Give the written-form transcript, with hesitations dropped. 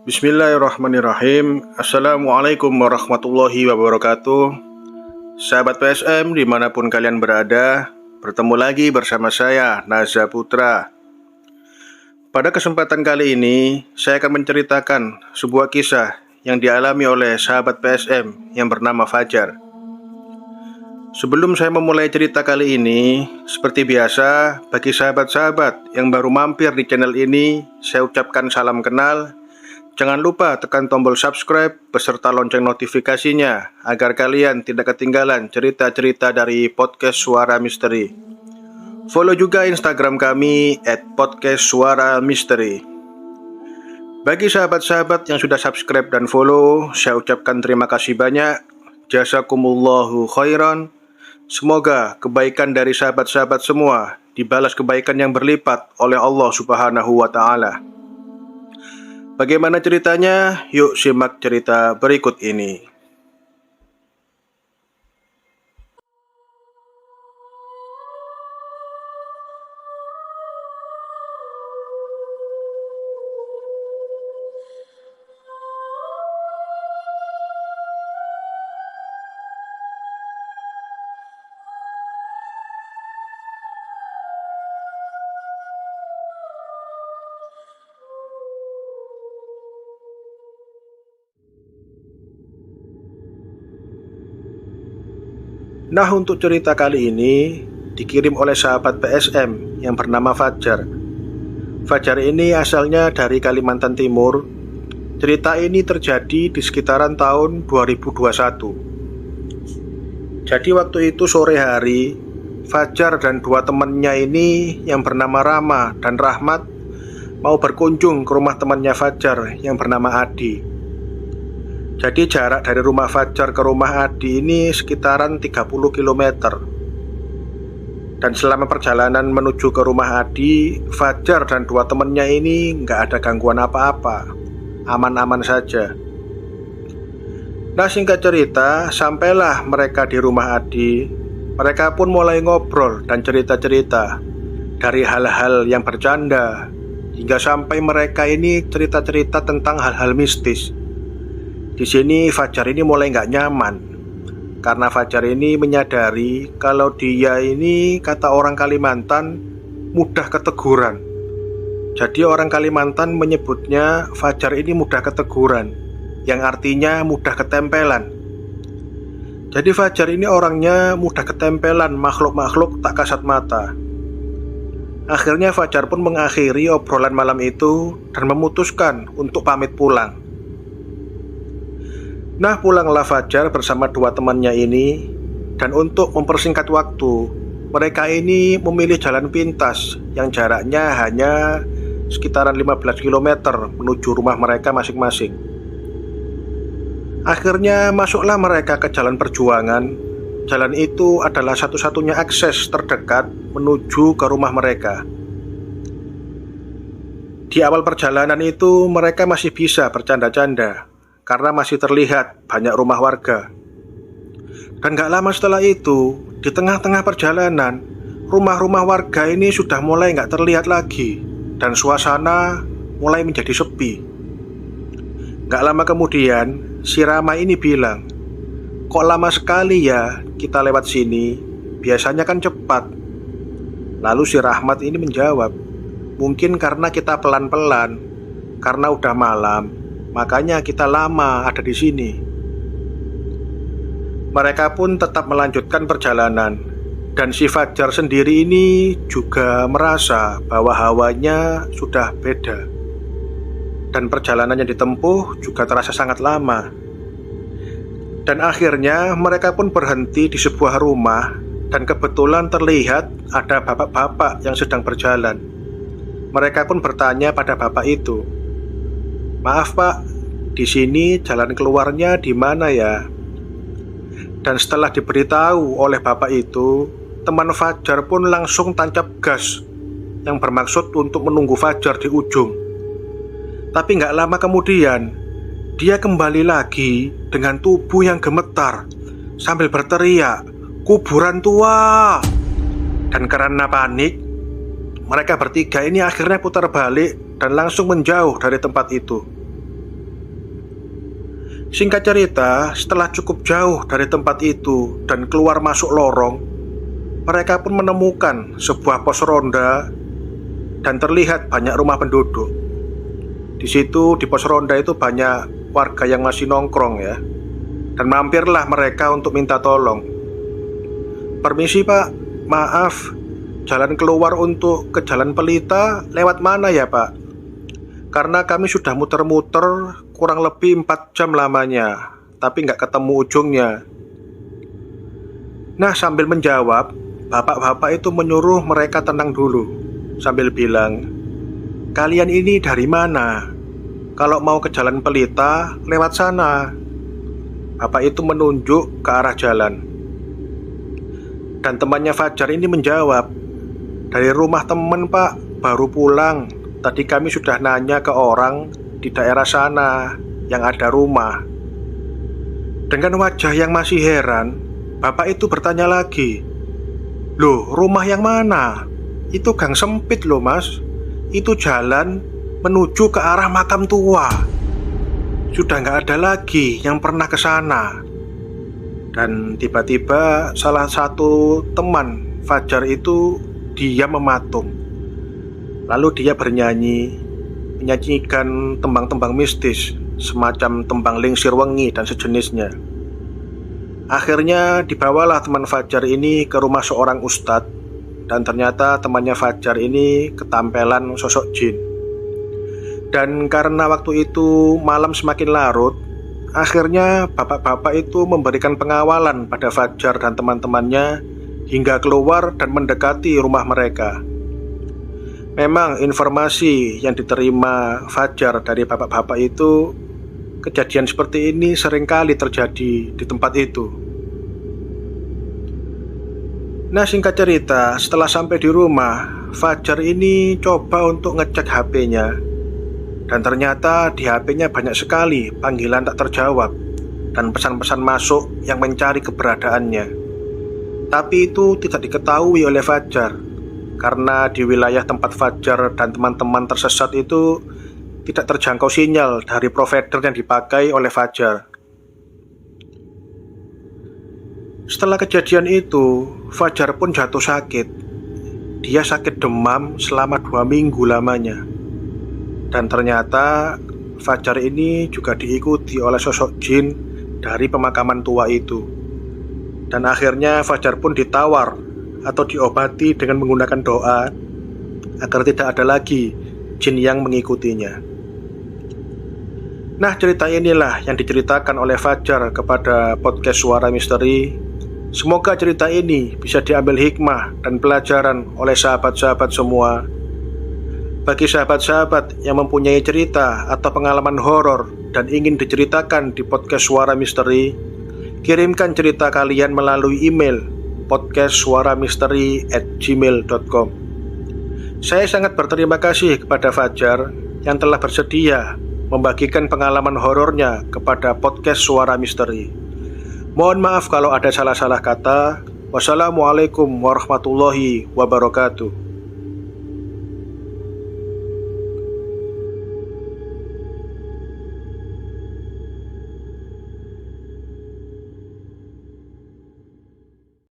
Bismillahirrahmanirrahim. Assalamualaikum warahmatullahi wabarakatuh. Sahabat PSM dimanapun kalian berada, bertemu lagi bersama saya, Naza Putra. Pada kesempatan kali ini, saya akan menceritakan sebuah kisah yang dialami oleh sahabat PSM yang bernama Fajar. Sebelum saya memulai cerita kali ini, seperti biasa, bagi sahabat-sahabat yang baru mampir di channel ini, saya ucapkan salam kenal. Jangan lupa tekan tombol subscribe beserta lonceng notifikasinya agar kalian tidak ketinggalan cerita-cerita dari podcast Suara Misteri. Follow juga Instagram kami @podcastsuaramisteri. Bagi sahabat-sahabat yang sudah subscribe dan follow, saya ucapkan terima kasih banyak. Jazakumullahu khairan. Semoga kebaikan dari sahabat-sahabat semua dibalas kebaikan yang berlipat oleh Allah Subhanahu wa Ta'ala. Bagaimana ceritanya? Yuk simak cerita berikut ini. Nah, untuk cerita kali ini dikirim oleh sahabat PSM yang bernama Fajar. Fajar ini asalnya dari Kalimantan Timur. Cerita ini terjadi di sekitaran tahun 2021. Jadi waktu itu sore hari, Fajar dan dua temannya ini yang bernama Rama dan Rahmat mau berkunjung ke rumah temannya Fajar yang bernama Adi. Jadi jarak dari rumah Fajar ke rumah Adi ini sekitaran 30 km. Dan selama perjalanan menuju ke rumah Adi, Fajar dan dua temannya ini nggak ada gangguan apa-apa, aman-aman saja. Nah, singkat cerita, sampailah mereka di rumah Adi. Mereka pun mulai ngobrol dan cerita-cerita, dari hal-hal yang bercanda hingga sampai mereka ini cerita-cerita tentang hal-hal mistis. Di sini Fajar ini mulai nggak nyaman karena Fajar ini menyadari kalau dia ini, kata orang Kalimantan, mudah keteguran. Jadi orang Kalimantan menyebutnya Fajar ini mudah keteguran, yang artinya mudah ketempelan. Jadi Fajar ini orangnya mudah ketempelan makhluk-makhluk tak kasat mata. Akhirnya Fajar pun mengakhiri obrolan malam itu dan memutuskan untuk pamit pulang. Nah, pulanglah Fajar bersama dua temannya ini. Dan untuk mempersingkat waktu, mereka ini memilih jalan pintas yang jaraknya hanya sekitaran 15 km menuju rumah mereka masing-masing. Akhirnya masuklah mereka ke jalan perjuangan. Jalan itu adalah satu-satunya akses terdekat menuju ke rumah mereka. Di awal perjalanan itu mereka masih bisa bercanda-canda karena masih terlihat banyak rumah warga. Dan gak lama setelah itu, di tengah-tengah perjalanan, rumah-rumah warga ini sudah mulai gak terlihat lagi, dan suasana mulai menjadi sepi. Gak lama kemudian, si Rama ini bilang, "Kok lama sekali ya kita lewat sini? Biasanya kan cepat." Lalu si Rahmat ini menjawab, "Mungkin karena kita pelan-pelan, karena udah malam, makanya kita lama ada di sini." Mereka pun tetap melanjutkan perjalanan. Dan si Fajar sendiri ini juga merasa bahwa hawanya sudah beda. Dan perjalanan yang ditempuh juga terasa sangat lama. Dan akhirnya mereka pun berhenti di sebuah rumah. Dan kebetulan terlihat ada bapak-bapak yang sedang berjalan. Mereka pun bertanya pada bapak itu, "Maaf Pak, di sini jalan keluarnya di mana ya?" Dan setelah diberitahu oleh bapak itu, teman Fajar pun langsung tancap gas yang bermaksud untuk menunggu Fajar di ujung. Tapi gak lama kemudian, dia kembali lagi dengan tubuh yang gemetar sambil berteriak, "Kuburan tua!" Dan karena panik, mereka bertiga ini akhirnya putar balik dan langsung menjauh dari tempat itu. Singkat cerita, setelah cukup jauh dari tempat itu dan keluar masuk lorong, mereka pun menemukan sebuah pos ronda dan terlihat banyak rumah penduduk. Di situ di pos ronda itu banyak warga yang masih nongkrong ya. Dan mampirlah mereka untuk minta tolong. "Permisi Pak, maaf, jalan keluar untuk ke Jalan Pelita lewat mana ya Pak? Karena kami sudah muter-muter kurang lebih 4 jam lamanya, tapi nggak ketemu ujungnya." Nah, sambil menjawab, bapak-bapak itu menyuruh mereka tenang dulu sambil bilang, "Kalian ini dari mana? Kalau mau ke Jalan Pelita, lewat sana." Bapak itu menunjuk ke arah jalan. Dan temannya Fajar ini menjawab, "Dari rumah temen Pak, baru pulang. Tadi kami sudah nanya ke orang di daerah sana yang ada rumah." Dengan wajah yang masih heran, bapak itu bertanya lagi, "Loh, rumah yang mana? Itu gang sempit loh Mas. Itu jalan menuju ke arah makam tua. Sudah nggak ada lagi yang pernah ke sana." Dan tiba-tiba salah satu teman Fajar itu diam mematung. Lalu dia bernyanyi, menyanyikan tembang-tembang mistis, semacam tembang lingsir wengi dan sejenisnya. Akhirnya dibawalah teman Fajar ini ke rumah seorang ustadz. Dan ternyata temannya Fajar ini ketampelan sosok jin. Dan karena waktu itu malam semakin larut, akhirnya bapak-bapak itu memberikan pengawalan pada Fajar dan teman-temannya hingga keluar dan mendekati rumah mereka. Memang informasi yang diterima Fajar dari bapak-bapak itu, kejadian seperti ini seringkali terjadi di tempat itu. Nah, singkat cerita, setelah sampai di rumah, Fajar ini coba untuk ngecek HP-nya. Dan ternyata di HP-nya banyak sekali panggilan tak terjawab dan pesan-pesan masuk yang mencari keberadaannya. Tapi itu tidak diketahui oleh Fajar, karena di wilayah tempat Fajar dan teman-teman tersesat itu tidak terjangkau sinyal dari provider yang dipakai oleh Fajar. Setelah kejadian itu, Fajar pun jatuh sakit. Dia sakit demam selama 2 minggu lamanya. Dan ternyata Fajar ini juga diikuti oleh sosok jin dari pemakaman tua itu. Dan akhirnya Fajar pun ditawar atau diobati dengan menggunakan doa agar tidak ada lagi jin yang mengikutinya. Nah, cerita inilah yang diceritakan oleh Fajar kepada podcast Suara Misteri. Semoga cerita ini bisa diambil hikmah dan pelajaran oleh sahabat-sahabat semua. Bagi sahabat-sahabat yang mempunyai cerita atau pengalaman horor dan ingin diceritakan di podcast Suara Misteri, kirimkan cerita kalian melalui email podcastsuaramisteri@gmail.com. Saya sangat berterima kasih kepada Fajar yang telah bersedia membagikan pengalaman horornya kepada podcast Suara Misteri. Mohon maaf kalau ada salah-salah kata. Wassalamualaikum warahmatullahi wabarakatuh.